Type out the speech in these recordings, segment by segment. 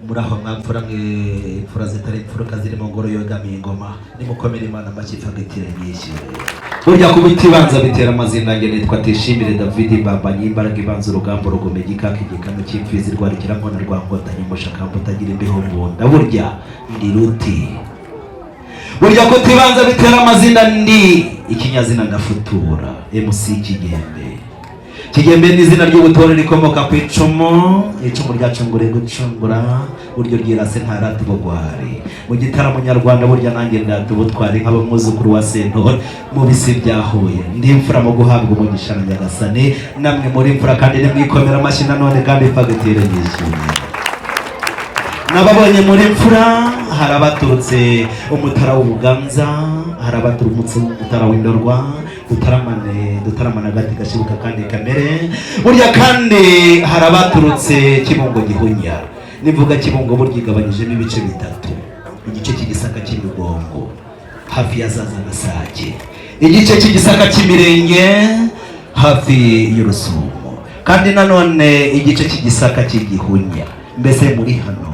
muraho mwapfura imfura zitari imfuruka zirimo ngoro yogamiye ingoma nimukomere Imana amashifagitire nyinshi burya kuba itibanza bitera amazina nge nitwa Tishimire David Mbambanyi imbaraga ibanza urugamba rugume gikaka igikano cy'imfizi rwarikira nkona rwa nkotanyi mushakamba utagira imbeho mbunda burya ndi ruti burya kutibanza bitera amazina ndi ikinyazina ndafutura MC Kigembe ni izina ry'ubutore rikomoka ku icumu ryacungure gucungura buryo ryirase ntarati bugwari mu gitaramo nyarwanda burya nanjye ndatubutwari nk'abamuzukuru wa Sentore mu bisi byahuye ndi imfura mu guhabwa umugisha na Nyagasani namwe muri imfura kandi nimwikomera amashyi nanone kandi fagitire nyishimye nababonye muri imfura hari abaturutse umutara w'ubuganza hari abaturutse umutara w'indorwa dutaramana gati gashibuka kandi kamere burya kandi hari abaturutse Kibungo Gihunya nivuga Kibungo burya igabanyijemo ibice bitatu igice cy'igisaka cy'imigongo hafi ya Zaza na Sake igice cy'igisaka cy'imirenge hafi y'Urusumo kandi nanone igice cy'igisaka cy'Igihunya mbese muri hano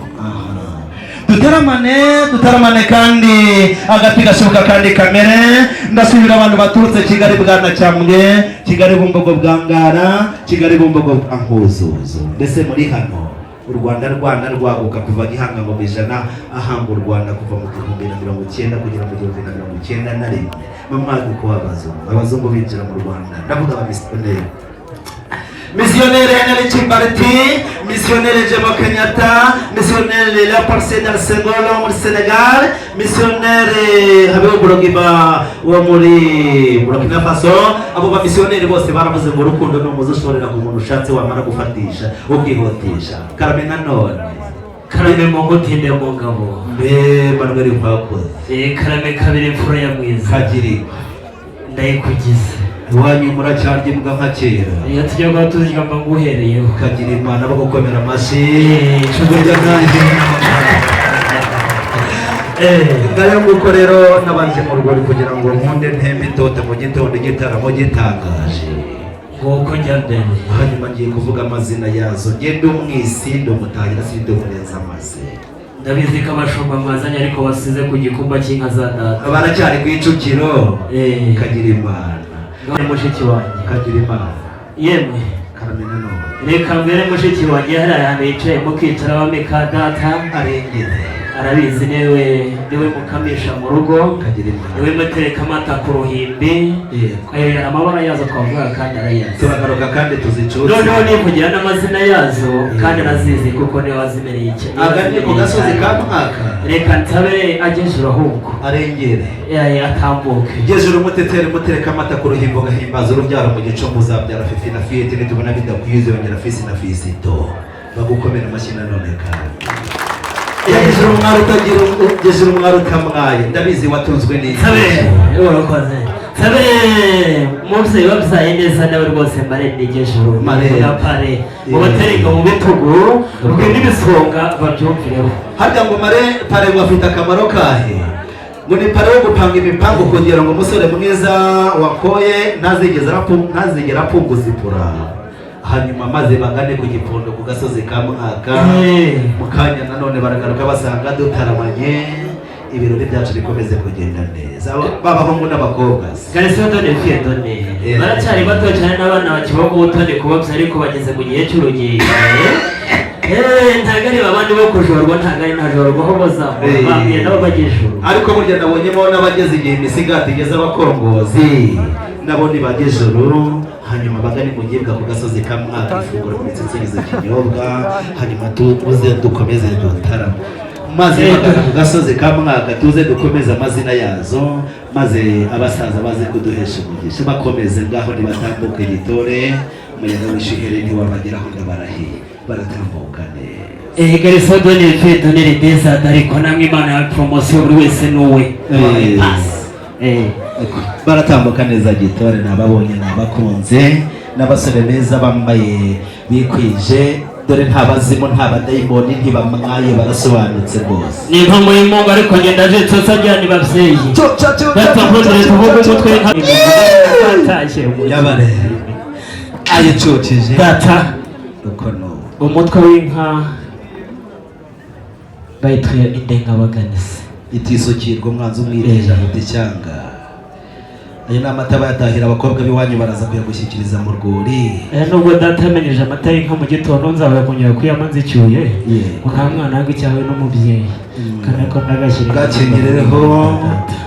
dutaramane kandi agati gashoboka kandi kamere ndasubira abantu baturutse Kigali Bwana Cyambwe Kigali Bumbogo bwa Ngara Kigali Bumbogo bwa Nkuzuzu mbese muri hano u Rwanda rwaguka kuva Gihanga mu bijana ahamba u Rwanda kuva mu 1990 kugera mu 1991 mamaduko abazungu binjira mu Rwanda ndavuga abamisiyoneri missionnaire Henry Chimbarti, missionnaire Jomo Kenyatta, missionnaire Léopold Sédar Senghor muri Senegal, missionnaire Habib Bourguiba wo muri Burkina Faso. Abo ba missionnaire bose baravuze ngo urukundo n'umuzo ushorera ku muntu ushatse wamara gufatisha ukihutisha. Karame nanone Karame Mongo tinde mugabo Manuel Kwakoze Karame kabiri imfura ya mwiza kagiri ndayikugize wanyu muracyarye mbwa nka kera iyo tujya tuzirya ngo uhereyeho kagira Imana bagukomera amashyi cyubujya nanjye ngayo nguko rero nabanje mu rugo kugira ngo nkunde ntembe itote mu gitondo igitaramo gitangaje nguko njya mbere hanyuma ngiye kuvuga amazina yazo ngende umwisi ndumutangira sinde umuneza amaze ndabizi ko abashumba mwazanye ariko wasize ku gikumba cy'inka za data baracyari ku Icukiro kagira Imana mushiki wanjye kagira Imana yemwe Karamena no reka mbere mushiki wanjye hari ahantu yicaye mukicara wameka data arengeze arabizi niwe mukamisha mu rugo kagira Imana niwe mutereka amata ku ruhimbi amabara yazo twavuga kandi arayazi turagaruka kandi tuzicuza noneho nivugira n'amazina yazo kandi arazizi kuko niwe wazimereye iki aganye ku gasozi ka mwaka reka ntabe agejuru ahubwo arengere atambuke gejuru mutereka amata ku ruhimbo gahimbaza urubyaro mu gico muzabyara Fifi na Fiyete nitubona bidakwiye yongera Fisi na Fisito bagukomera amashyi nanone kandi yagejuru umwari utagira gejuru umwari utamwaye ndabizi watunzwe n'iki urakoze sabe mumse wabyaye neza nawe rwose mare nigejuru na pare ubatereka mu bitugu ubwo n'ibisonga babyumvireho harya ngo mare pare wafite akamaro kahe ngo ni pare wo gupanga imipango kugira ngo umusore mwiza wakoye ntazigera apunguza ipura hanyuma maze bagane ku gipondo ku gasozi ka mwaka mukanya nanone baragaruka basanga dutaramanye ibirori byacu bikomeze kugenda neza babahungu n'abakobwa Garese done fiye done baracyari bato cyane n'abana bakibaho ubutone kubabya ariko bageze mu gihe cy'urugiye ntagari babandi bo kujorwa ntagari ntajorwa ho bazamura bambiye nabo bagejuru ariko burya nabonyemo n'abageze igihe imisigati igeze abakongozi nabo ni bagejuru hanyuma bagani mugibwa ku gasozi ka mwaka ifunguro ku mitsitsingizo kinyobwa hanyuma tuze dukomeze dutarama maze bagana ku gasozi ka mwaka tuze dukomeze amazina yazo maze abasaza baze kuduhesha umugisha bakomeze ngaho nibatambuke gitore umuyaga w'ishihere ntiwabageraho ndabarahiye baratambuka neza Garese done fiye done deza ariko namwe Imana ya promotion buri wese nuwe baratambuka neza gitore nababonye nabakunze n'abasore beza bambaye bikwije dore nta bazimu nta badayimoni ntibamwaye barasobanutse rwose ni impamo y'Imana ariko ngenda je tsosa njyani bavyeyi batambodere tuvuge umutwe nk'abatashye yabare ayicocije data uko no umutwe w'inka bayitwa indengabaganizi itisukirwa umwanzi umwiteje afite icyanga. Ayo ni amata bayatahira abakobwa b'iwanyu baraza kuyagushyikiriza mu rwuri. Nubwo data yamenyeje amata y'inka mu gitondo nzabaye kongera kuyama nzicyuye nta mwana wange cyawe n'umubyeyi kandi ko nagashyira gakenyerereho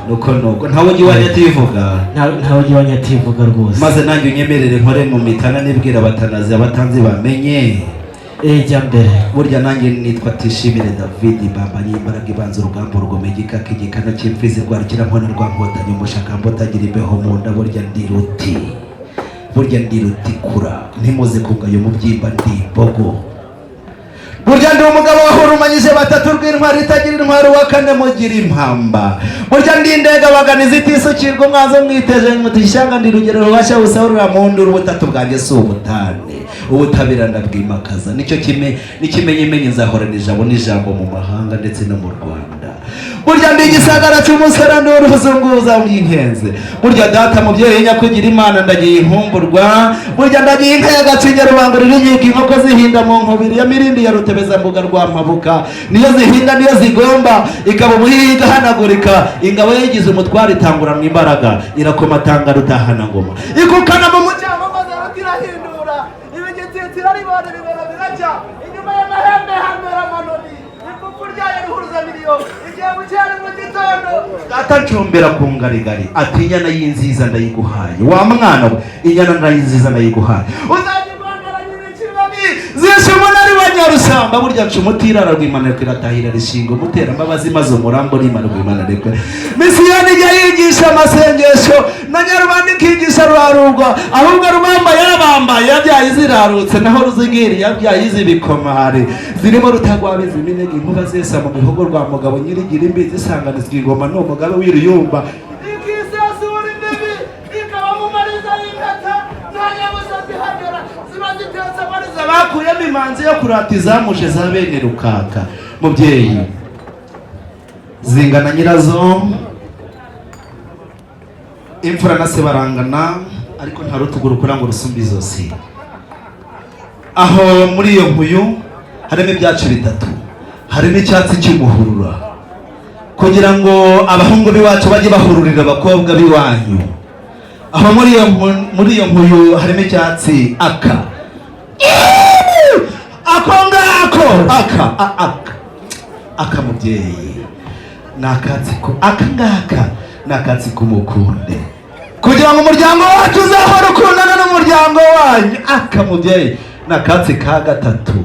nuko ntawe ujya iwanyu ativuga. ntawe ujya iwanyu ativuga rwose. Maze nanjye unyemerere nkore mu mitana nibwira abatanazi abatanzi bamenye. Jya mbere. Burya nanjye nitwa Tishimire David bambanye imbaraga ibanza urugamba rugomegika k'igikana cy'imfizi rwarikira nkona rwa nkotanyi umushaka mbotagira imbeho mu nda. Burya ndi ruti kura ntimuze kugayo mu byimba ndi bogo. Burya ndi umugabo wahurumanyije batatu rw'intwari itagira intwari wa kane mugira impamba. Burya ndi indengabaganizi itisukirwa umwanzi mwiteje mutishyanga ndi rugero rubasha busahurira mu nduru. Ubutatu bwanjye si ubutane ubutabera ndabwimakaza n'ikimenyimenyi nzahorana ijabo n'ijambo mu mahanga ndetse no mu Rwanda. Burya ndi igisagara cy'umusara n'uruzunguza mw'inkenze. Burya data mubyeyi nyakugira Imana ndagiye inkumburwa. Burya ndagiye inka y'agacinya rubanga rurinyika inkoko zihinda mu nkubiri ya mirindi ya rutebezambuga rwa mpabuka. Niyo zihinga niyo zigomba ikaba umuhiga hanagurika. Ingabo yigize umutware itanguranwa imbaraga irakomatanga rutahana ngoma ikukana mu mujyamo maze rutirahindura ibigititira ribona bibona birajya inyuma y'amahembe hamera manoni ifufu ryayo rihuruza miliyo igihe bucyari mu gitondo data ncombera ku ngarigari ati inyana y'inziza ndayiguhaye. Wa mwana we inyana ndayinziza ndayiguhaye uzagibangara nyine ikibabi zishe umunari wa Nyarusamba. Burya nca umutirara rw'imaneko iratahira rishinga umutera mbabazi maze umurambo n'imana rw'imaneko. Misiyoni ijya yigisha amasengesho na Nyarubanda ikigisha rwarugwa ahubwo rubamba yarabambaye yabyaye zirarutse naho ruzigiri yabyaye iz'ibikomare zirimo rutagwabiza iminega inkuba zesa mu mihogo rwa mugabo nyirigira imbizi isanganizwa ingoma n'umugabe w'iruyumba ikisasura imbibi ikaba mu mariza y'inkata nta nyabusa zihagera ziba zitetse amariza bakuyemo imanzi yo kurata izamuje za bene rukaka. Mubyeyi zingana nyirazo imfura na se barangana ariko nta rutuguru kura ngo rusumbe izosi. Aho muri iyo nkuyu harimo ibyacu bitatu. Harimo icyatsi cy'umuhurura kugira ngo abahungu b'iwacu bajye bahururira abakobwa b'iwanyu. Aho muri iyo nkuyu harimo icyatsi aka mubyeyi nakatsi ko aka ngaka nakatsi kumukunde kugira ngo umuryango wacu uzahora ukundana n'umuryango wanyu. Aka mubyeyi nakatsi ka gatatu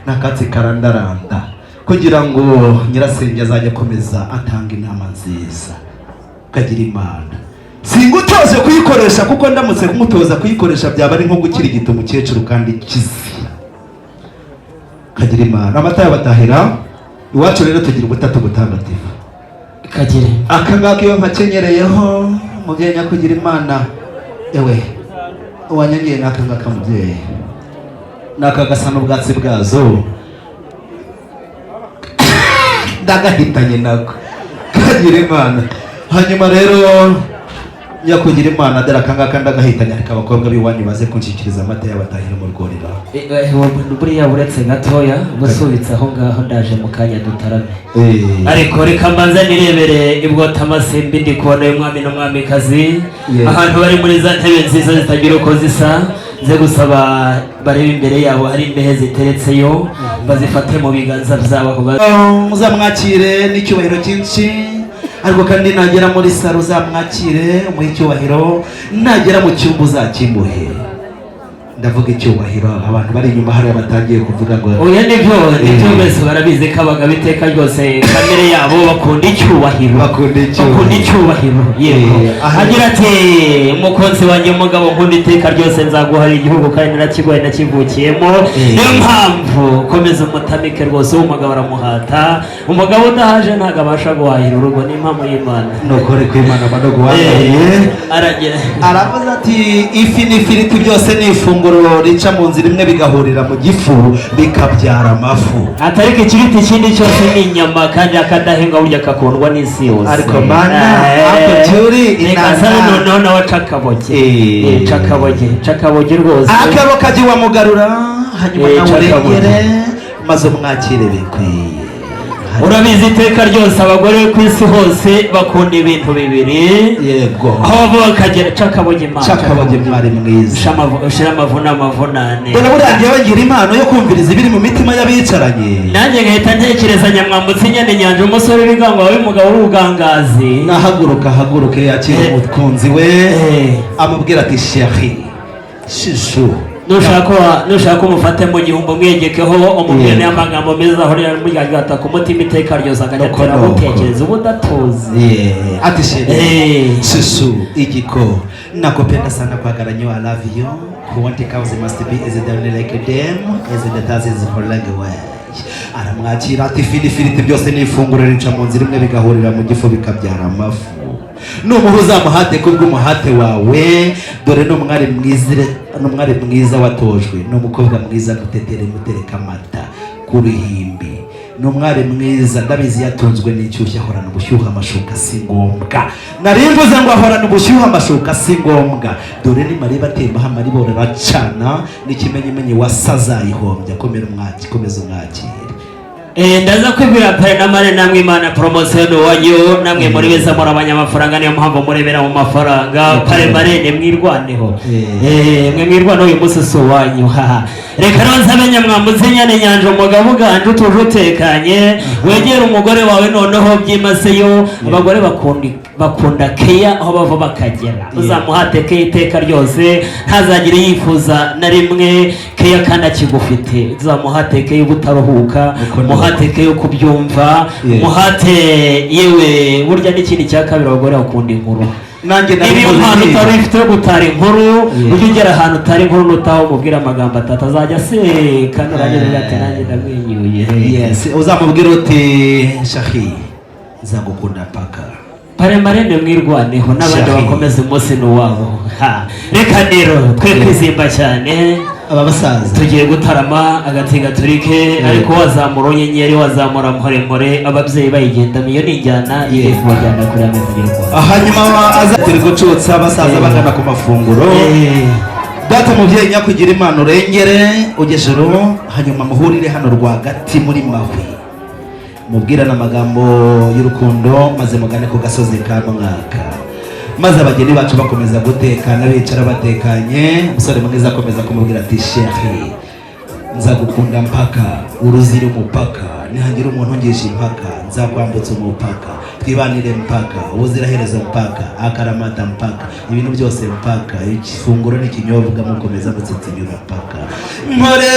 nakatsi karandaranda kugira ngo nyirasenge azajya akomeza atanga inama nziza. Kagira Imana singutoze kuyikoresha kuko ndamutse kumutoza kuyikoresha byaba ari nko gukirigita umukecuru kandi kizi. Kagira Imana amata y'abatahira iwacu rero tugira ubutatu butagatifu. Kagire aka ngaka iyo nkakenyereyeho mubyeyi nyakugira Imana ewe uwanyongeye n'aka ngaka mubyeyi n'aka gasa n'ubwatsi bwazo ndagahitanye nako. Kagira Imana hanyuma rero nyakugira Imana dore aka ngaka ndagahitanye ariko abakobwa b'iwanyu baze kunshyikiriza amata y'abatahira mu rworera. buriya buretse gatoya gusubitse aho ngaho ndaje mu kanya dutarame. Ariko reka mbanza nirebere ibwota amasimbi ndi kubona y'umwami n'umwamikazi ahantu bari muri za ntebe nziza zitagira uko zisa ze gusaba bareba imbere yabo hari imbehe ziteretseyo bazifate mu biganza byabo. Muzamwakire n'icyubahiro cyinshi ariko kandi nagera muri saro uzamwakire umuhe icyubahiro nagera mu cyumba uzakimuhe. Ndavuga icyubahiro abantu bari inyuma hariya batangiye kuvuga ngo oya nibyo bese barabizi ko abagabo iteka ryose kamere yabo bakunda icyubahiro yego. Agira ati umukunzi wanjye umugabo nkunda iteka ryose nzaguharira igihugu kandi narakiguhaye nakivukiyemo. Niyo mpamvu komeza umutamike rwose umugabo aramuhata. Umugabo udahaje ntabwo abasha guhahira urugo n'impamo y'Imana nukore ko Imana banaguhahiriye. Aravuze ati ifi n'ifiriti byose ni ifunguro rica mu nzira imwe bigahurira mu gifu bikabyara amafu. Atariko ikiriti ikindi cyose ni inyama kandi akadahinga burya kakundwa n'isi yose. Ariko mana ako cyuri inazana none wa cakaboge rwose akabo kagiwa mugarura hanyuma nawe urengere maze umwakire bikwiye. urabizi iteka ryose abagore ku isi hose bakunda ibintu bibiri yego aho bava bakagera cakabonye mwari mwiza ushira amavunane dore buriya njyewe ngira impano yo kumviriza ibiri mu mitima y'abicaranye nanjye ngahita ntekereza Nyamwambutsa inyana nyanja umusore w'ibigango w'umugabo w'ubugangazi haguruke yakira umukunzi we amubwira ati chérie shishu nushaka umufate mu gihumbi mwegekeho umubwire n'amagambo meza ahorera murigata ku mutima iteka ryose agatera gutekereza ubudatuzi ati chérie shishu igiko nakupenda sana kwagaranya I love you what comes must be is it only like them is it that is for language aramwakira ati filifiliti byose n'ifunguro rica mu nzira imwe bigahurira mu gifu bikabyara amafu numuha uzamuhate kubw'umuhate wawe dore n'umwari mwiza watojwe n'umukobwa mwiza gutetera mutereka amata ku ruhimbi n'umwari mwiza ndabizi yatunzwe n'icyushye ahorana ubushyuha amashuka si ngombwa narimbuze ngo ahorana ubushyuha amashuka si ngombwa dore ni mariba atembaho amaribora aracana n'ikimenyimenyi wasazayihombya komeza umwakire ndaza kwibwira pare namane namwe Imana promotion wanyu namwe muri beza muri abanyamafaranga niyo mpamvu murebera mu mafaranga pare marene mwirwaneho mwe mwirwaneho uyu munsi so wanyu reka rero nsabe Nyamwambutsa inyana nyanja umugabo uganje utuje utekanye wegera umugore wawe noneho byimaseyo abagore bakunda keya aho bava bakagera uzamuhate keya iteka ryose ntazagire yifuza na rimwe keya kandi akigufite uzamuhate keya ubutaruhuka muhate keya kubyumva muhate yewe burya n'ikindi cya kabiri abagore bakunda inkuru niba impano utari ufite yo gutara inkuru ujye ugera ahantu utari inkuru nutaho umubwira amagambo atatu azajya aseka nurangiza ati nanjye ndamwenyuye uzamubwira uti chérie nzagukunda paka pare marene mwirwaneho n'abandi bakomeza umunsi n'uwabo reka rero twe kwizimba cyane aba basaza tugiye gutarama agatinga turike ariko wazamura unyenyeri wazamura mpore ababyeyi bayigendamo iyo ni injyana iri kubajyana kuri ameza y'u hanyuma aza turi gucutsa abasaza bagana ku mafunguro data mubyeyi nyakugira impano urengere ugejuru hanyuma muhurire hano rwagati muri Mahwi mubwirana amagambo y'urukundo maze mugane ku gasozi ka Mwaka maze abageni bacu bakomeza gutekana bicara batekanye umusore mwiza akomeza kumubwira ati chérie nzagukunda mpaka uruzira umupaka nihangira umuntu ngisha impaka nzakwambutsa umupaka twibanire mpaka ubuziraherezo mpaka akaramata mpaka ibintu byose mpaka ifunguro n'ikinyobwa mukomeza gutsitsinyura mpaka mpore